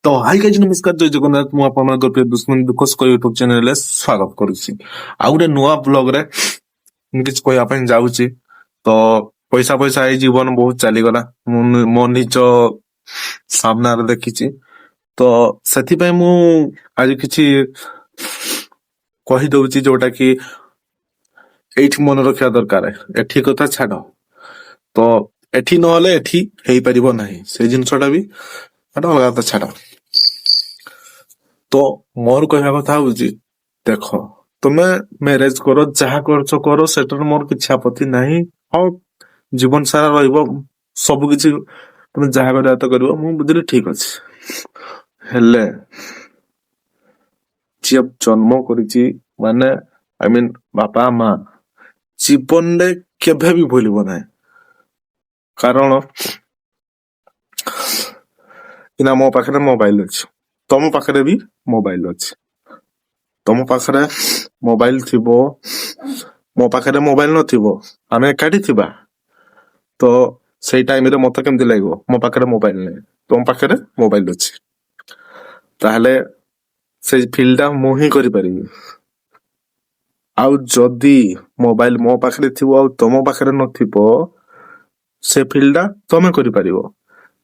ତ high guys ନମସ୍କାର ଜୟ ଜଗନ୍ନାଥ ମୁଁ ଆପଣଙ୍କର ପ୍ରିୟ ଦୁଶ୍ମନ ଦୁଃଖ ସୁଖ ୟୁଟ୍ୟୁବ ଚ୍ୟାନେଲରେ ସ୍ୱାଗତ କରୁଛି। ଆଉ ଗୋଟେ ନୂଆ ବ୍ଲଗରେ ମୁଁ କିଛି କହିବା ପାଇଁ ଯାଉଛି। ତ ପଇସା ପଇସା ଏଇ ଜୀବନ ବହୁତ ଚାଲିଗଲା, ମୁଁ ମୋ ନିଜ ସାମ୍ନାରେ ଦେଖିଛି। ତ ସେଥିପାଇଁ ମୁଁ ଆଜି କିଛି କହିଦଉଛି ଯୋଉଟା କି ଏଇଠି ମନେ ରଖିବା ଦରକାର। ଏଠି କଥା ଛାଡ, ତ ଏଠି ନହେଲେ ଏଠି ହେଇପାରିବ ନାହିଁ, ସେଇ ଜିନିଷଟା ବି ଅଲଗା କଥା ଛାଡ। ତ ମୋର କହିବା କଥା ହଉଛି, ଦେଖ ତୁମେ ମ୍ୟାରେଜ କର, ଯାହା କରୁଛ କର, ସେଟାରେ ମୋର କିଛି ଆପତ୍ତି ନାହିଁ। ଆଉ ଜୀବନ ସାରା ରହିବ, ସବୁ କିଛି ତମେ ଯାହା କରିବା ତ କରିବ, ମୁଁ ବୁଝିଲି, ଠିକ ଅଛି। ହେଲେ ଯିଏ ଜନ୍ମ କରିଛି ମାନେ ବାପା ମା ଜୀବନରେ କେବେ ବି ଭୁଲିବ ନାହିଁ। କାରଣ କିନା ମୋ ପାଖରେ ମୋବାଇଲ ଅଛି, ତମ ପାଖରେ ବି ମୋବାଇଲ ଅଛି। ତମ ପାଖରେ ମୋବାଇଲ ଥିବ, ମୋ ପାଖରେ ମୋବାଇଲ ନଥିବ, ଆମେ ଏକାଠି ଥିବା। ତ ସେଇ ଟାଇମରେ ମତେ କେମିତି ଲାଗିବ, ମୋ ପାଖରେ ମୋବାଇଲ ନାହିଁ, ତମ ପାଖରେ ମୋବାଇଲ ଅଛି। ତାହେଲେ ସେଇ ଫିଲ୍ଟା ମୁଁ ହିଁ କରିପାରିବି। ଆଉ ଯଦି ମୋବାଇଲ ମୋ ପାଖରେ ଥିବ ଆଉ ତମ ପାଖରେ ନଥିବ, ସେ ଫିଲ୍ଟା ତମେ କରିପାରିବ।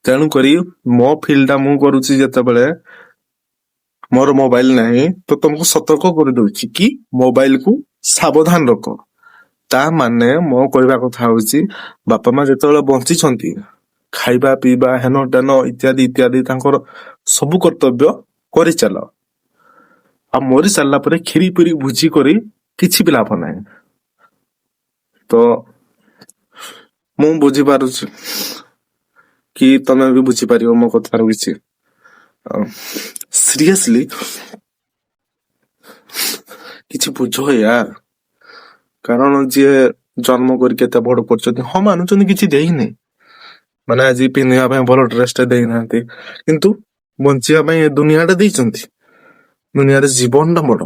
ତେଣୁ କରି ମୋ ଫିଲ୍ଟା ମୁଁ କରୁଛି ଯେତେବେଳେ ମୋର ମୋବାଇଲ ନାହିଁ, ତ ତମକୁ ସତର୍କ କରିଦଉଛି କି ମୋବାଇଲକୁ ସାବଧାନ ରଖ। ତା ମାନେ ମୋ କହିବା କଥା ହଉଛି, ବାପା ମା ଯେତେବେଳେ ବଞ୍ଚିଛନ୍ତି, ଖାଇବା ପିଇବା ହେନ ଟେନ ଇତ୍ୟାଦି ଇତ୍ୟାଦି ତାଙ୍କର ସବୁ କର୍ତ୍ତବ୍ୟ କରିଚାଲ। ଆଉ ମରି ସାରିଲା ପରେ କ୍ଷୀରି ପିରି ଭୋଜି କରି କିଛି ବି ଲାଭ ନାହିଁ। ତ ମୁଁ ବୁଝିପାରୁଛି କି ତମେ ବି ବୁଝିପାରିବ ମୋ କଥାରୁ କିଛି। ସିରିୟସଲି କିଛି ବୁଝ ୟାର। କାରଣ ଯିଏ ଜନ୍ମ କରିକି ଏତେ ବଡ କରୁଛନ୍ତି, ହଁ ମାନୁଛନ୍ତି କିଛି ଦେଇନି, ମାନେ ଆଜି ପିନ୍ଧିବା ପାଇଁ ଭଲ ଡ୍ରେସଟେ ଦେଇନାହାନ୍ତି, କିନ୍ତୁ ବଞ୍ଚିବା ପାଇଁ ଏ ଦୁନିଆଟା ଦେଇଛନ୍ତି। ଦୁନିଆରେ ଜୀବନଟା ବଡ,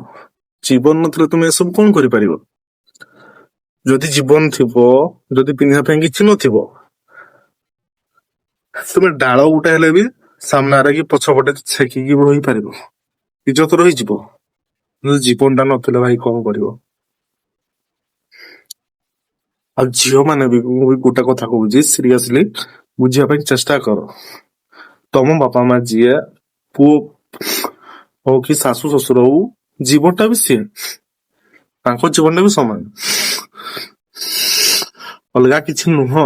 ଜୀବନ ନଥିଲେ ତୁମେ ଏସବୁ କଣ କରିପାରିବ? ଯଦି ଜୀବନ ଥିବ, ଯଦି ପିନ୍ଧିବା ପାଇଁ କିଛି ନଥିବ, ତୁମେ ଡାଳ ଗୋଟେ ହେଲେ ବି ସାମ୍ନାରେ କି ପଛପଟେ ଛେକିକି ରହିପାରିବ, ଇଜ୍ଜତ ରହିଯିବ। ଜୀବନଟା ନଥିଲେ ଭାଇ କଣ କରିବ? ଆଉ ଝିଅ ମାନେ ବି, ମୁଁ ବି ଗୋଟେ କଥା କହୁଛି, ସିରିୟସଲି ବୁଝିବା ପାଇଁ ଚେଷ୍ଟା କର। ତମ ବାପା ମା ଯିଏ, ପୁଅ ହଉ କି ଶାଶୁ ଶ୍ୱଶୁର ହଉ, ଜୀବନଟା ବି ସିଏ, ତାଙ୍କ ଜୀବନଟା ବି ସମାନ, ଅଲଗା କିଛି ନୁହଁ।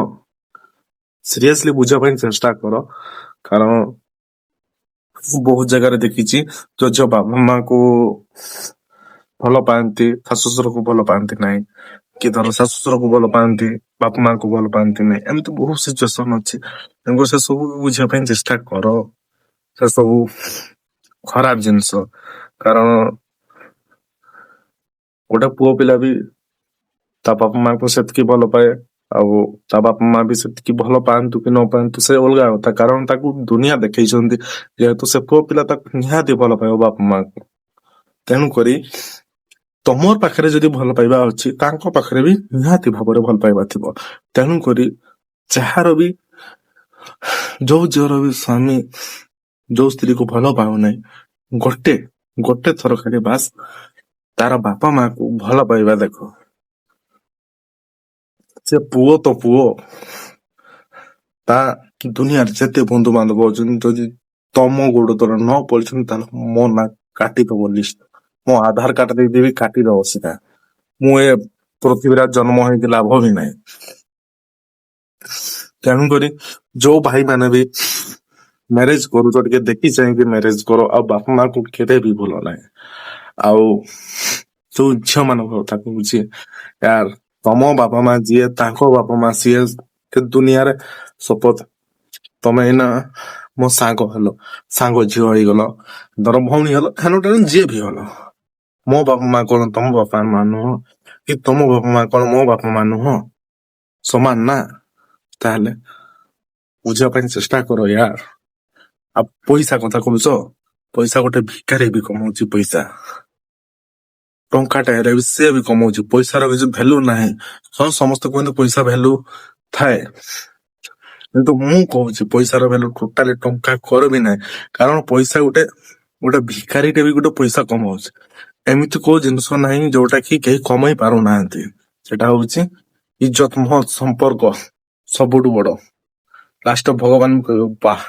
ସିରିୟସଲି ବୁଝିବା ପାଇଁ ଚେଷ୍ଟା କର। କାରଣ ବହୁତ ଜାଗାରେ ଦେଖିଛି, ଯୋଉ ବାପା ମାଙ୍କୁ ଭଲ ପାଆନ୍ତି, ଶାଶୁ ଶ୍ୱଶୁରକୁ ଭଲ ପାଆନ୍ତି ନାହିଁ, କି ଧର ଶାଶୁ ଶ୍ୱଶୁରକୁ ଭଲ ପାଆନ୍ତି, ବାପା ମାଙ୍କୁ ଭଲ ପାଆନ୍ତି ନାହିଁ, ଏମିତି ବହୁତ ସିଚୁଏସନ ଅଛି। ତେଣୁ ସେ ସବୁ ବୁଝିବା ପାଇଁ ଚେଷ୍ଟା କର। ସେ ସବୁ ଖରାପ ଜିନିଷ। କାରଣ ଗୋଟେ ପୁଅ ପିଲା ବି ତା ବାପା ମାଙ୍କୁ ସେତିକି ଭଲ ପାଏ, ଆଉ ତା ବାପା ମା ବି ସେତିକି ଭଲ ପାଆନ୍ତୁ କି ନ ପାଆନ୍ତୁ ସେ ଅଲଗା କଥା। କାରଣ ତାକୁ ଦୁନିଆ ଦେଖେଇଛନ୍ତି, ଯେହେତୁ ସେ ପୁଅ ପିଲା ତାକୁ ନିହାତି ଭଲ ପାଇବ ବାପା ମାଙ୍କୁ। ତେଣୁ କରି ତମର ପାଖରେ ଯଦି ଭଲ ପାଇବା ଅଛି, ତାଙ୍କ ପାଖରେ ବି ନିହାତି ଭାବରେ ଭଲ ପାଇବା ଥିବ। ତେଣୁ କରି ଯାହାର ବି, ଯୋଉ ଝିଅର ବି ସ୍ୱାମୀ ଯୋଉ ସ୍ତ୍ରୀକୁ ଭଲ ପାଉନାହିଁ, ଗୋଟେ ଥର ଖାଲି ବାସ୍ ତାର ବାପା ମାକୁ ଭଲ ପାଇବା ଦେଖ। ସେ ପୁଅ ତ ପୁଅ, ତା ଦୁନିଆରେ ଯେତେ ବନ୍ଧୁ ବାନ୍ଧବ ଅଛନ୍ତି, ଯଦି ତମ ଗୋଡ ତଳେ ନ ପଡିଛନ୍ତି, ତାହେଲେ ମୋ ନା କାଟିଦବ ଲିଷ୍ଟ, ମୋ ଆଧାର କାର୍ଡ ଦେଇଦେବି, କାଟିଦବ ସେଟା। ମୁଁ ଏ ପୃଥିବୀରେ ଜନ୍ମ ହେଇକି ଲାଭ ବି ନାହିଁ। ତେଣୁକରି ଯୋଉ ଭାଇ ମାନେ ବି ମ୍ୟାରେଜ କରୁଛ, ଟିକେ ଦେଖି ଚାହିଁକି ମ୍ୟାରେଜ କର। ଆଉ ବାପା ମାଙ୍କୁ କେବେ ବି ଭୁଲ ନାହିଁ। ଆଉ ଯୋଉ ଝିଅ ମାନଙ୍କ କଥା କହୁଛି, ୟାର ତମ ବାପା ମା ଯିଏ, ତାଙ୍କ ବାପା ମା ସିଏ। ଦୁନିଆରେ ଶପଥ, ତମେ ଏଇନା ମୋ ସାଙ୍ଗ ହେଲ, ସାଙ୍ଗ ଝିଅ ହେଇଗଲ, ଧର ଭଉଣୀ ହେଲ, ହେନ ଯିଏ ବି ହେଲ, ମୋ ବାପା ମା କଣ ତମ ବାପା ମା ନୁହଁ? କି ତମ ବାପା ମା କଣ ମୋ ବାପା ମା ନୁହଁ? ସମାନ ନା? ତାହେଲେ ବୁଝିବା ପାଇଁ ଚେଷ୍ଟା କର ୟାର। ଆଉ ପଇସା କଥା କହୁଛ, ପଇସା ଗୋଟେ ଭିକାରୀ ବି କମାଉଛି ପଇସା। ଟଙ୍କାଟା ହେଲେ ବି ସିଏ ବି କମାଉଛି, ପଇସାର କିଛି ଭ୍ୟାଲୁ ନାହିଁ। ହଁ ସମସ୍ତେ କୁହନ୍ତି ପଇସା ଭ୍ୟାଲୁ ଥାଏ, କିନ୍ତୁ ମୁଁ କହୁଛି ପଇସାର ଭ୍ୟାଲୁ ଟୋଟାଲି ଟଙ୍କା ବି ନାହିଁ। କାରଣ ପଇସା ଗୋଟେ ଭିକାରୀଟେ ବି ଗୋଟେ ପଇସା କମାଉଛି। ଏମିତି କୋଉ ଜିନିଷ ନାହିଁ ଯୋଉଟା କି କେହି କମେଇ ପାରୁନାହାନ୍ତି। ସେଟା ହଉଛି ଇଜ୍ଜତ ମହତ ସମ୍ପର୍କ ସବୁଠୁ ବଡ। ଲାଷ୍ଟ ଭଗବାନ କହିବ ବାଃ।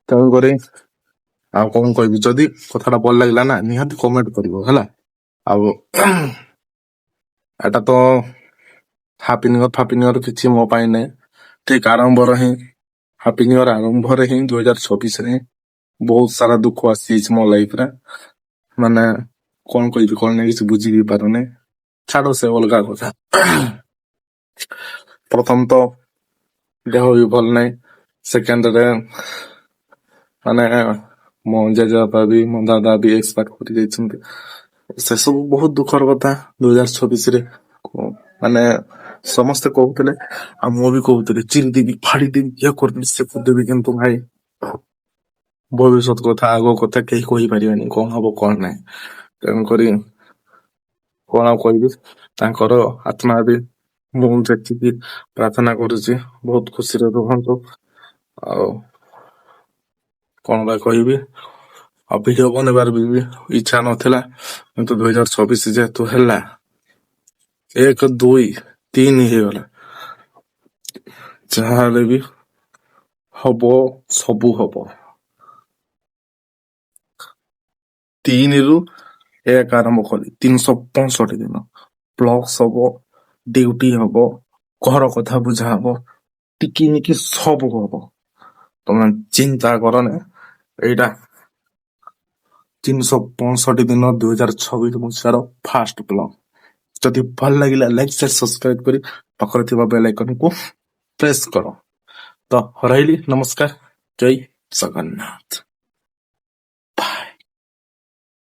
ତେଣୁକରି ଆଉ କଣ କହିବି, ଯଦି କଥାଟା ଭଲ ଲାଗିଲା ନା ନିହାତି କମେଣ୍ଟ କରିବ ହେଲା। ଆଉ ଏଟା ତ ହାପି ନିୟର କିଛି ମୋ ପାଇଁ ନାହିଁ। ଠିକ ଆରମ୍ଭର ହିଁ ହାପି ନିୟର ଆରମ୍ଭରେ ହିଁ 2026ରେ ବହୁତ ସାରା ଦୁଃଖ ଆସିଯାଇଛି ମୋ ଲାଇଫରେ। ମାନେ କଣ କହିବି କଣ ନାହିଁ କିଛି ବୁଝି ବି ପାରୁନି। ଛାଡ ସେ ଅଲଗା କଥା। ପ୍ରଥମ ତ ଦେହ ବି ଭଲ ନାହିଁ। ସେକେଣ୍ଡରେ ମାନେ ମୋ ଜେଜେବାପା ବି ମୋ ଦାଦା ବି ଏକ୍ସପାର୍ଟ କରି ଯାଇଛନ୍ତି। ସେସବୁ ବହୁତ ଦୁଃଖର କଥା 2026ରେ। ମାନେ ସମସ୍ତେ କହୁଥିଲେ ଆଉ ମୁଁ ବି କହୁଥିଲି ଚିରିଦେବି ଫାଡିଦେବି ଇଏ କରିଦେବି ସେ କରିଦେବି, କିନ୍ତୁ ଭାଇ ଭବିଷ୍ୟତ କଥା ଆଗ କଥା କେହି କହିପାରିବେନି କଣ ହବ କଣ ନାହିଁ। ତେଣୁକରି କଣ ଆଉ କହିବି, ତାଙ୍କର ଆତ୍ମା ବି ମୁଁ ଯେତିକି ପ୍ରାର୍ଥନା କରୁଛି ବହୁତ ଖୁସିରେ ରୁହନ୍ତୁ। ଆଉ କଣ ବା କହିବି, ଆଉ ଭିଡିଓ ବନେଇବାର ବି ଇଚ୍ଛା ନଥିଲା, କିନ୍ତୁ 2026 ଯେହେତୁ ହେଲା 1 2 3 ହେଇଗଲା। ଯାହାହେଲେ ବି ହବ, ସବୁ ହବ। 3ରୁ 1 ଆରମ୍ଭ କରି 365 ଦିନ ପ୍ଲସ୍ ହବ, ଡ୍ୟୁଟି ହବ, ଘର କଥା ବୁଝା ହବ, ଟିକିନିକି ସବୁ ହବ। ତମେ ଚିନ୍ତା କରନି। ଏଇଟା 365 ଦିନ 2026 ମସିହାର ଫାଷ୍ଟ ବ୍ଲଗ। ଯଦି ଭଲ ଲାଗିଲା ଲାଇକ୍ ସେୟାର ସବସ୍କ୍ରାଇବ କରି ପାଖରେ ଥିବା ବେଲ ଆଇକନକୁ ପ୍ରେସ୍ କର। ତ ରହିଲି, ନମସ୍କାର, ଜୟ ଜଗନ୍ନାଥ।